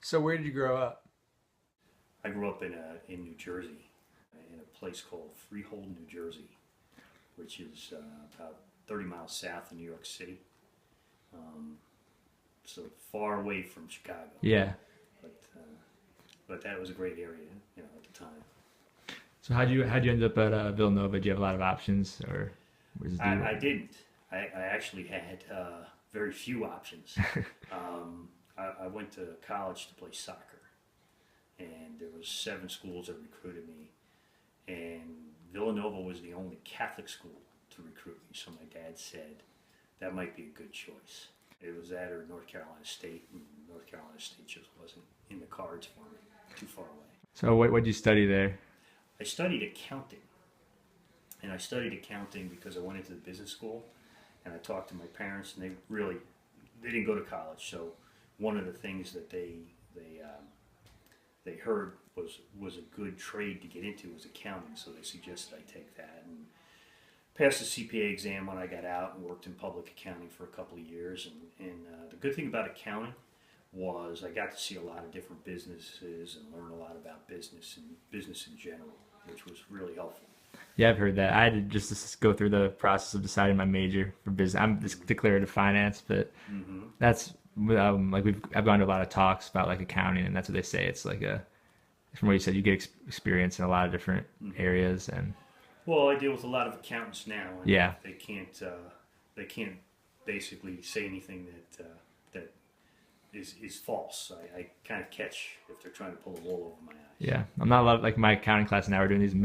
So where did you grow up? I grew up in New Jersey, in a place called Freehold, New Jersey, which is about 30 miles south of New York City. Um, so far away from Chicago, Yeah. but but that was a great area, at the time. So how'd you end up at Villanova? Did you have a lot of options, or was it I didn't. I actually had very few options. I went to college to play soccer, and there was 7 schools that recruited me, and Villanova was the only Catholic school to recruit me. So my dad said that might be a good choice. It was that or North Carolina State, and North Carolina State just wasn't in the cards for me, too far away. So what'd you study there? I studied accounting, and I studied accounting because I went into the business school, and I talked to my parents, and they didn't go to college. So one of the things that they heard was a good trade to get into was accounting. So they suggested I take that and passed the CPA exam when I got out and worked in public accounting for a couple of years. And the good thing about accounting was I got to see a lot of different businesses and learn a lot about business and business in general, which was really helpful. Yeah, I've heard that. I had to just go through the process of deciding my major for business. I'm just declared to finance, but Mm-hmm. that's like I've gone to a lot of talks about like accounting, and that's what they say. It's like from what you said, you get experience in a lot of different Mm-hmm. areas, and Well, I deal with a lot of accountants now, and yeah, they can't basically say anything that is false. I kind of catch if they're trying to pull the wool over my eyes. yeah. I'm not a lot of, like my accounting class now. We're doing these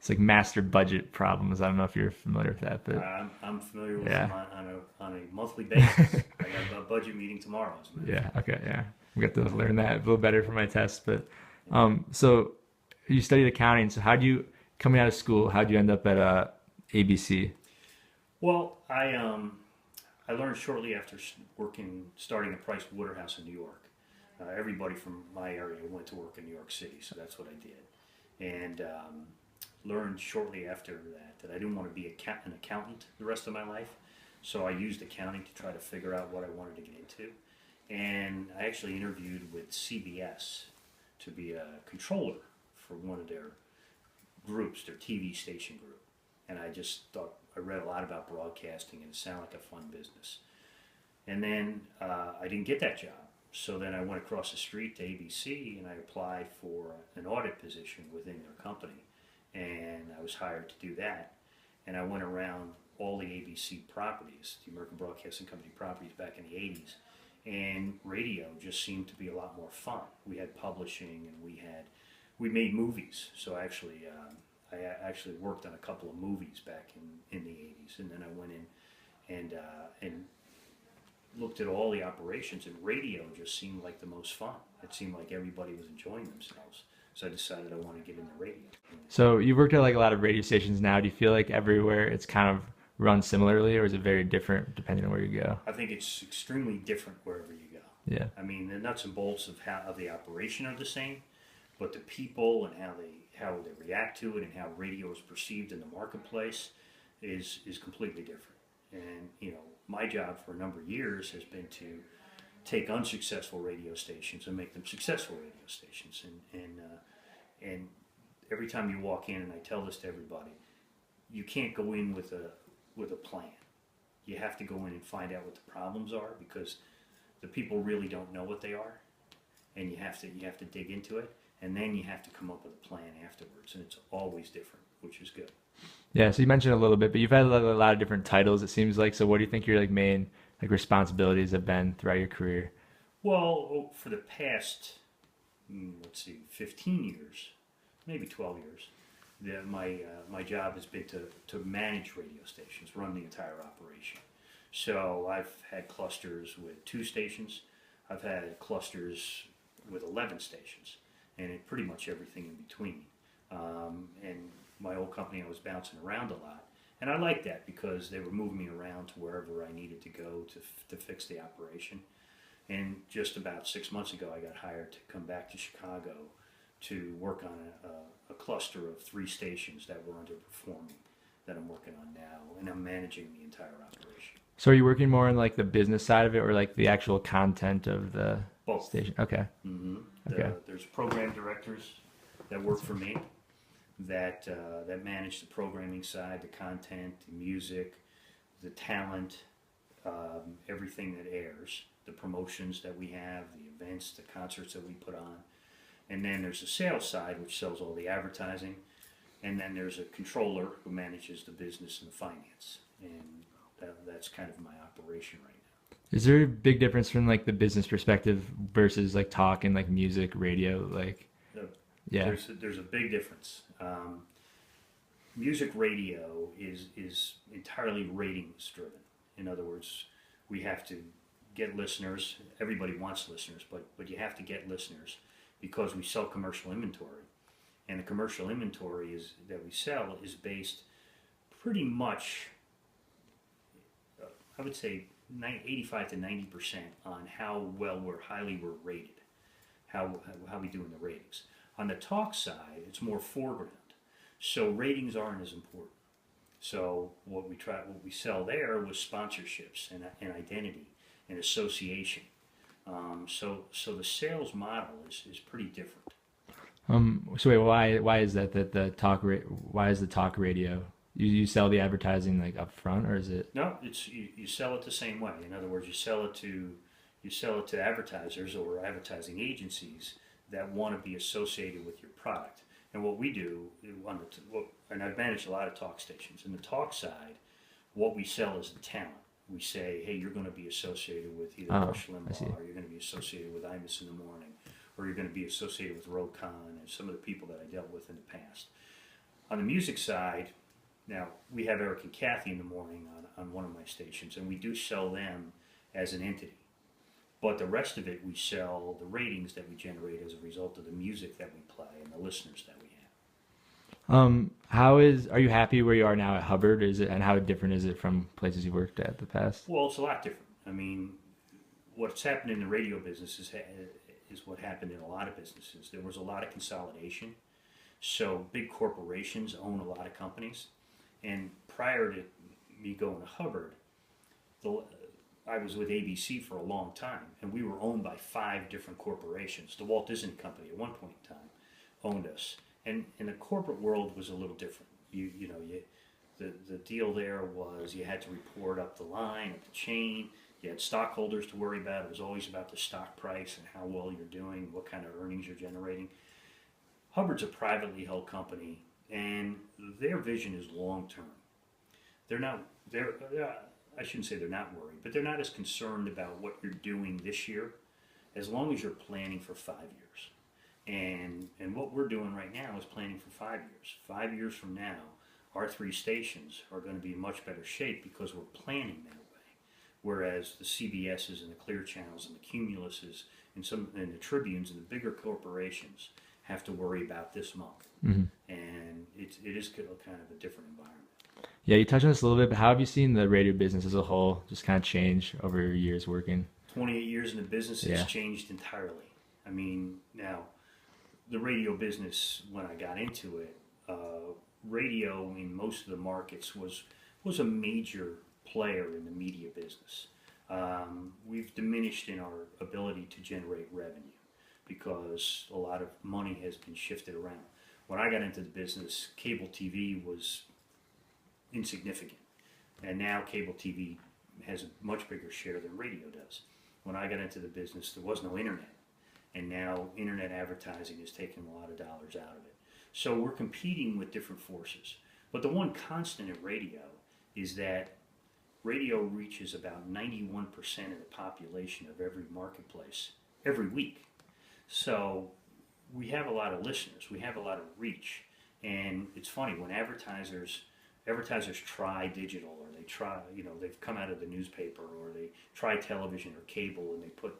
it's like master budget problems. I don't know if you're familiar with that, but I'm familiar with yeah. them on a monthly basis. I got a budget meeting tomorrow, as a matter of Yeah. fact. Okay. Yeah. We got to learn that a little better for my test. But so you studied accounting. So how'd you coming out of school? How'd you end up at ABC? Well, I learned shortly after starting at Price Waterhouse in New York. Everybody from my area went to work in New York City, so that's what I did. And learned shortly after that I didn't want to be an accountant the rest of my life. So I used accounting to try to figure out what I wanted to get into. And I actually interviewed with CBS to be a controller for one of their groups, their TV station group. And I just thought, I read a lot about broadcasting and it sounded like a fun business. And then I didn't get that job. So then I went across the street to ABC and I applied for an audit position within their company. And I was hired to do that. And I went around all the ABC properties, the American Broadcasting Company properties back in the 80s. And radio just seemed to be a lot more fun. We had publishing and we made movies. So I actually worked on a couple of movies back in the 80s. And then I went in and looked at all the operations, and radio just seemed like the most fun. It seemed like everybody was enjoying themselves. So I decided I want to get into radio. So you worked at like a lot of radio stations now. Do you feel like everywhere it's kind of run similarly, or is it very different depending on where you go? I think it's extremely different wherever you go. Yeah. I mean, the nuts and bolts of the operation are the same, but the people and how they react to it and how radio is perceived in the marketplace is completely different. And my job for a number of years has been to take unsuccessful radio stations and make them successful radio stations. And every time you walk in, and I tell this to everybody, you can't go in with a plan. You have to go in and find out what the problems are, because the people really don't know what they are, and you have to dig into it, and then you have to come up with a plan afterwards, and it's always different, which is good. Yeah. So you mentioned a little bit, but you've had like, a lot of different titles. It seems like. So what do you think your like main like responsibilities have been throughout your career? Well, for the past, let's see, 15 years, maybe 12 years, my job has been to manage radio stations, run the entire operation. So I've had clusters with 2 stations. I've had clusters with 11 stations, and pretty much everything in between. And my old company, I was bouncing around a lot. And I liked that because they were moving me around to wherever I needed to go to fix the operation. And just about 6 months ago, I got hired to come back to Chicago to work on a cluster of 3 stations that were underperforming that I'm working on now, and I'm managing the entire operation. So are you working more on like the business side of it or like the actual content of the Both. station? Okay. hmm Okay. There's program directors that work for me that manage the programming side, the content, the music, the talent, everything that airs, the promotions that we have, the events, the concerts that we put on. And then there's the sales side, which sells all the advertising. And then there's a controller who manages the business and the finance. And that's kind of my operation right Is there a big difference from like the business perspective versus like talk and like music, radio? Like, now. yeah. There's a big difference. Music radio is entirely ratings driven. In other words, we have to get listeners. Everybody wants listeners, but you have to get listeners because we sell commercial inventory, and the commercial inventory is that we sell is based pretty much, I would say, 85 to 90% on how well we're rated, how we do in the ratings. On the talk side, it's more foreground, so ratings aren't as important. So what we sell there was sponsorships and identity and association. So the sales model is pretty different. So wait, why is that the why is the talk radio? You sell the advertising like up front or is it? No, you sell it the same way. In other words, you sell it to advertisers or advertising agencies that want to be associated with your product. And what we do and I've managed a lot of talk stations. In the talk side, what we sell is the talent. We say, hey, you're going to be associated with either Oh, Rush I see. Limbaugh, or you're going to be associated with Imus in the morning, or you're going to be associated with Ro Khan and some of the people that I dealt with in the past. On the music side, now we have Eric and Kathy in the morning on one of my stations, and we do sell them as an entity. But the rest of it, we sell the ratings that we generate as a result of the music that we play and the listeners that we have. Are you happy where you are now at Hubbard? Is it, and how different is it from places you worked at the past? Well, it's a lot different. I mean, what's happened in the radio business is what happened in a lot of businesses. There was a lot of consolidation. So big corporations own a lot of companies. And prior to me going to Hubbard, the, I was with ABC for a long time, and we were owned by 5 different corporations. The Walt Disney Company at one point in time owned us, and the corporate world was a little different. The deal there was you had to report up the line, up the chain. You had stockholders to worry about. It was always about the stock price and how well you're doing, what kind of earnings you're generating. Hubbard's a privately held company, and their vision is long term. They're not. I shouldn't say they're not worried, but they're not as concerned about what you're doing this year, as long as you're planning for 5 years. And what we're doing right now is planning for 5 years. 5 years from now, our 3 stations are going to be in much better shape because we're planning that way. Whereas the CBSs and the Clear Channels and the Cumuluses and the Tribunes and the bigger corporations have to worry about this month, and it is kind of a different environment. Yeah, you touched on this a little bit, but how have you seen the radio business as a whole just kind of change over your years working? 28 years in the business has Yeah. changed entirely. I mean, now the radio business when I got into it, radio in most of the markets was a major player in the media business. We've diminished in our ability to generate revenue because a lot of money has been shifted around. When I got into the business, cable TV was insignificant, and now cable TV has a much bigger share than radio does. When I got into the business, there was no internet, and now internet advertising is taking a lot of dollars out of it. So we're competing with different forces. But the one constant at radio is that radio reaches about 91% of the population of every marketplace every week. So we have a lot of listeners, we have a lot of reach, and it's funny when advertisers try digital, or they try, they've come out of the newspaper, or they try television or cable, and they put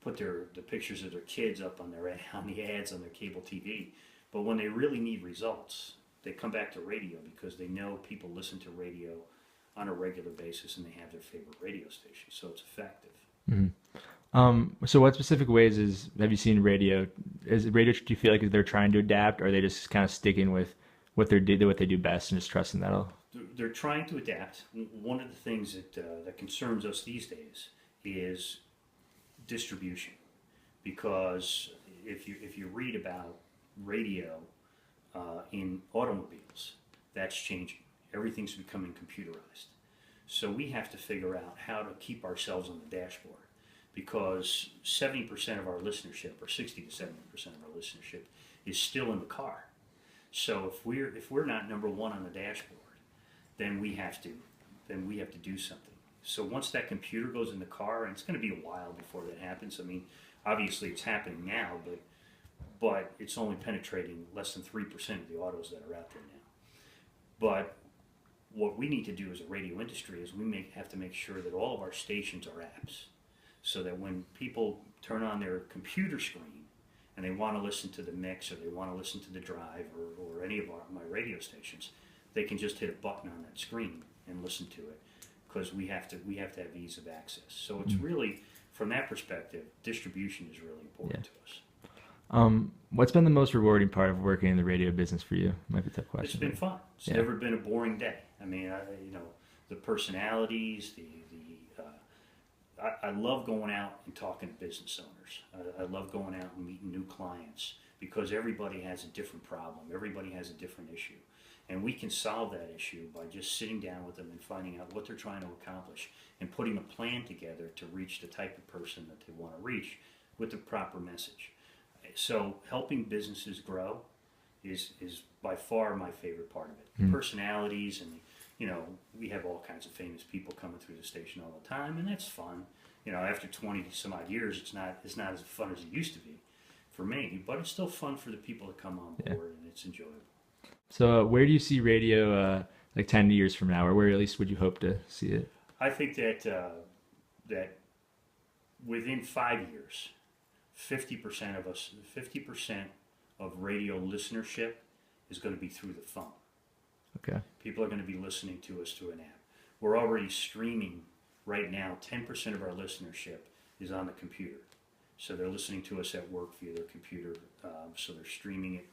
the pictures of their kids up on the ads on their cable TV. But when they really need results, they come back to radio because they know people listen to radio on a regular basis and they have their favorite radio station, so it's effective. So what specific ways have you seen radio? Is radio, do you feel like they're trying to adapt, or are they just kind of sticking with what they do best and just trusting that'll? they're trying to adapt. One of the things that concerns us these days is distribution, because if you read about radio in automobiles, that's changing. Everything's becoming computerized. So we have to figure out how to keep ourselves on the dashboard, because 70% of our listenership, or 60 to 70% of our listenership, is still in the car. So if we're not number one on the dashboard, then we have to do something. So once that computer goes in the car, and it's going to be a while before that happens. I mean, obviously it's happening now, but it's only penetrating less than 3% of the autos that are out there now. But what we need to do as a radio industry is have to make sure that all of our stations are apps, so that when people turn on their computer screen and they want to listen to the mix, or they want to listen to the drive, or any of my radio stations, they can just hit a button on that screen and listen to it, because we have to have ease of access. So it's really, from that perspective, distribution is really important to us. What's been the most rewarding part of working in the radio business for you? Might be a tough question. It's been fun. It's never been a boring day. I mean, the personalities, I love going out and talking to business owners. I love going out and meeting new clients, because everybody has a different problem. Everybody has a different issue. And we can solve that issue by just sitting down with them and finding out what they're trying to accomplish, and putting a plan together to reach the type of person that they want to reach with the proper message. So helping businesses grow is by far my favorite part of it. The personalities, and we have all kinds of famous people coming through the station all the time, and that's fun. After 20 some odd years, it's not as fun as it used to be for me, but it's still fun for the people that come on board, and it's enjoyable. So where do you see radio like 10 years from now, or where at least would you hope to see it? I think that within 5 years, 50% of radio listenership is going to be through the phone. Okay. People are going to be listening to us through an app. We're already streaming right now. 10% of our listenership is on the computer. So they're listening to us at work via their computer. So they're streaming it.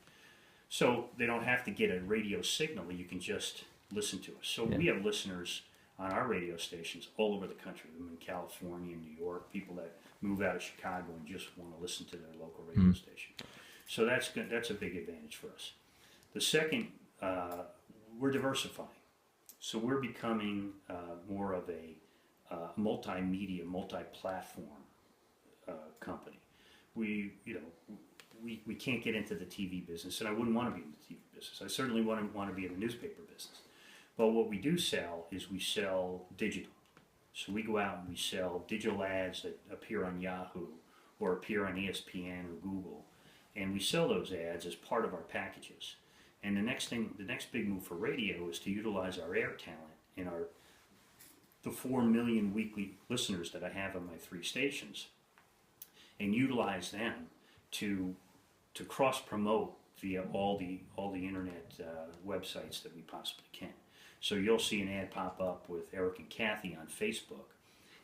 So they don't have to get a radio signal. You can just listen to us. So we have listeners on our radio stations all over the country. I'm in California, New York, people that move out of Chicago and just want to listen to their local radio station. So that's a big advantage for us. The second, we're diversifying. So we're becoming more of a multimedia, multi-platform company. We can't get into the TV business, and I wouldn't want to be in the TV business. I certainly wouldn't want to be in the newspaper business. But what we do sell is we sell digital. So we go out and we sell digital ads that appear on Yahoo or appear on ESPN or Google, and we sell those ads as part of our packages. And the next big move for radio is to utilize our air talent and the 4 million weekly listeners that I have on my 3 stations, and utilize them to cross promote via all the internet websites that we possibly can. So you'll see an ad pop up with Eric and Kathy on Facebook,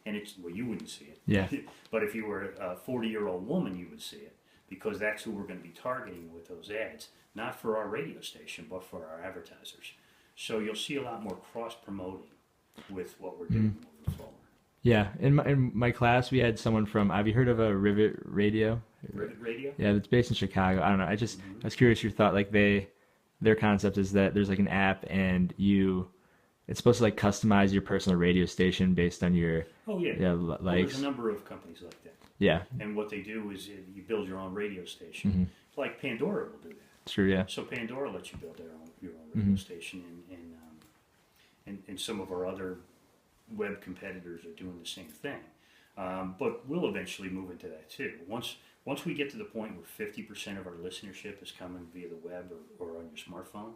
and you wouldn't see it. Yeah. But if you were a 40-year-old woman, you would see it, because that's who we're going to be targeting with those ads, not for our radio station, but for our advertisers. So you'll see a lot more cross-promoting with what we're doing moving forward. Yeah, in my class we had someone from. Have you heard of a Rivet Radio? Rivet Radio? Yeah, that's based in Chicago. I don't know. I was curious your thought. Like their concept is that there's like an app, and it's supposed to like customize your personal radio station based on your There's a number of companies like that. Yeah. And what they do is you build your own radio station. Like Pandora will do that. True. Yeah. So Pandora lets you build your own radio station, and some of our other web competitors are doing the same thing. But we'll eventually move into that too. Once we get to the point where 50% of our listenership is coming via the web or on your smartphone,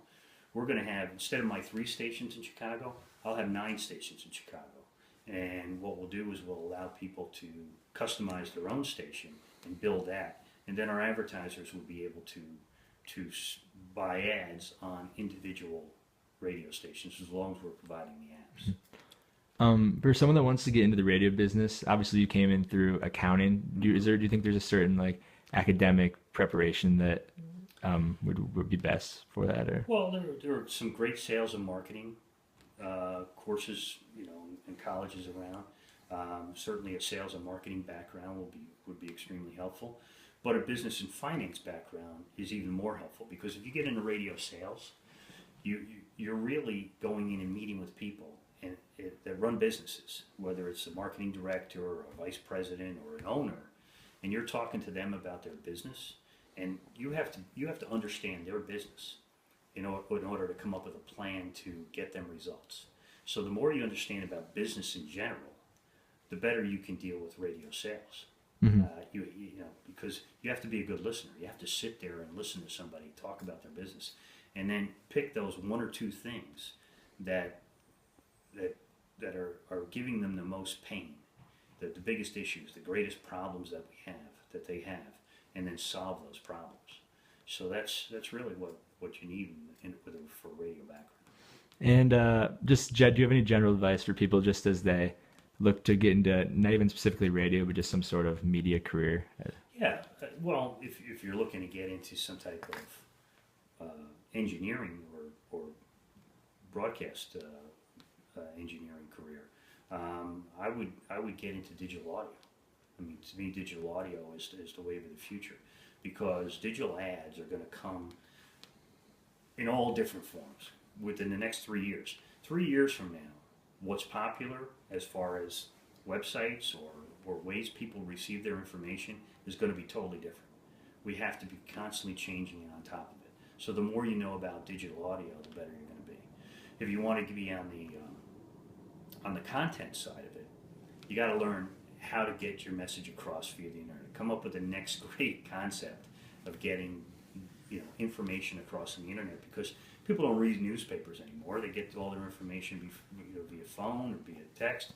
we're going to have, instead of my 3 stations in Chicago, I'll have 9 stations in Chicago. And what we'll do is we'll allow people to customize their own station and build that. And then our advertisers will be able to buy ads on individual radio stations, as long as we're providing the apps. For someone that wants to get into the radio business, obviously you came in through accounting. Do you think there's a certain like academic preparation that would be best for that? Or well, there are some great sales and marketing courses, in colleges around. Certainly a sales and marketing background would be extremely helpful. But a business and finance background is even more helpful, because if you get into radio sales, you're really going in and meeting with people that run businesses, whether it's a marketing director or a vice president or an owner, and you're talking to them about their business, and you have to understand their business in order to come up with a plan to get them results. So the more you understand about business in general, the better you can deal with radio sales. Mm-hmm. Because you have to be a good listener. You have to sit there and listen to somebody talk about their business, and then pick those one or two things that are giving them the most pain, the biggest issues, the greatest problems that they have, and then solve those problems. So that's really what you need for a radio background. And just Jed, do you have any general advice for people just as they look to get into not even specifically radio, but just some sort of media career? Yeah, well, if you're looking to get into some type of engineering or broadcast engineering career, I would get into digital audio. I mean, to me, digital audio is the wave of the future, because digital ads are going to come in all different forms within the next 3 years. 3 years from now, what's popular as far as websites or ways people receive their information is going to be totally different. We have to be constantly changing and on top of it. So the more you know about digital audio, the better you're going to be. If you want to be on the content side of it, you got to learn how to get your message across via the internet. Come up with the next great concept of getting information across on the internet, because people don't read newspapers anymore. They get all their information via phone or via text.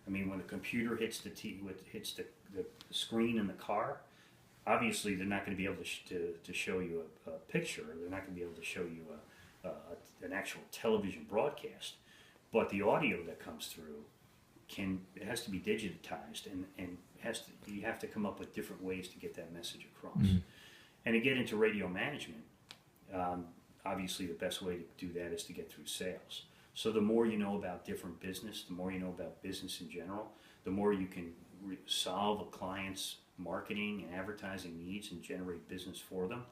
I mean, when the computer hits the screen in the car, obviously they're not going to be able to show you a picture. They're not going to be able to show you an actual television broadcast. But the audio that comes through it has to be digitized, and you have to come up with different ways to get that message across. Mm-hmm. And to get into radio management, obviously the best way to do that is to get through sales. So the more you know about different business, the more you know about business in general, the more you can solve a client's marketing and advertising needs and generate business for them.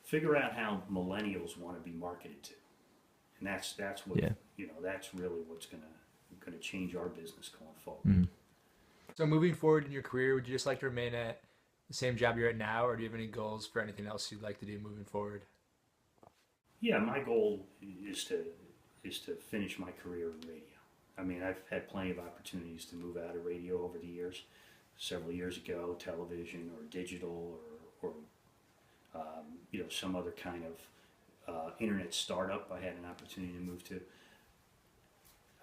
Figure out how millennials want to be marketed to, and that's what that's really what's going to change our business going forward. Mm-hmm. So moving forward in your career, would you just like to remain at the same job you're at now, or do you have any goals for anything else you'd like to do moving forward? Yeah, my goal is to finish my career in radio. I mean, I've had plenty of opportunities to move out of radio over the years. Several years ago, television or digital or some other kind of internet startup I had an opportunity to move to.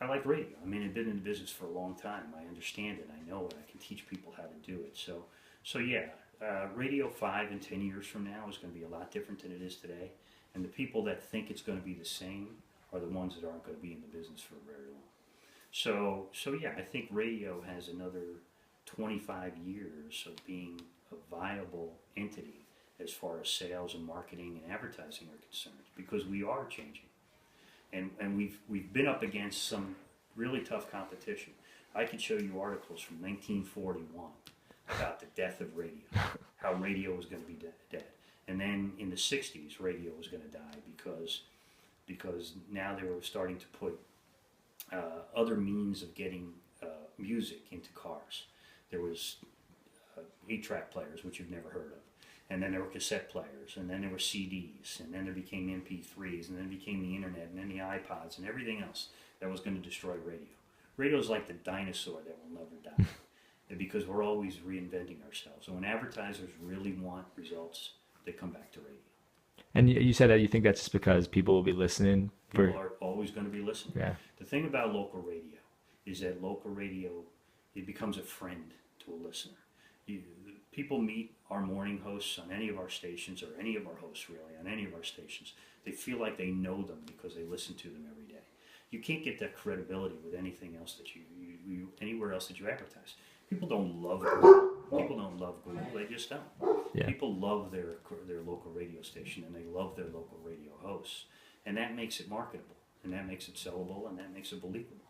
I like radio. I mean, I've been in the business for a long time. I understand it. I know it. I can teach people how to do it. So yeah, radio 5 and 10 years from now is going to be a lot different than it is today. And the people that think it's going to be the same are the ones that aren't going to be in the business for very long. So yeah, I think radio has another 25 years of being a viable entity as far as sales and marketing and advertising are concerned, because we are changing. And we've been up against some really tough competition. I could show you articles from 1941 about the death of radio, how radio was going to be dead. And then in the 60s, radio was going to die because now they were starting to put other means of getting music into cars. There was 8-track players, which you've never heard of. And then there were cassette players, and then there were CDs, and then there became MP3s, and then became the internet, and then the iPods, and everything else that was going to destroy radio. Radio is like the dinosaur that will never die, because we're always reinventing ourselves. So when advertisers really want results, they come back to radio. And you said that you think that's just because people will be listening. People are always going to be listening. Yeah. The thing about local radio is that local radio, it becomes a friend to a listener. People meet our morning hosts on any of our stations, or any of our hosts really on any of our stations. They feel like they know them because they listen to them every day. You can't get that credibility with anything else that you anywhere else that you advertise. People don't love Google. People don't love Google. They just don't. Yeah. People love their local radio station, and they love their local radio hosts, and that makes it marketable. and that makes it sellable, and that makes it believable.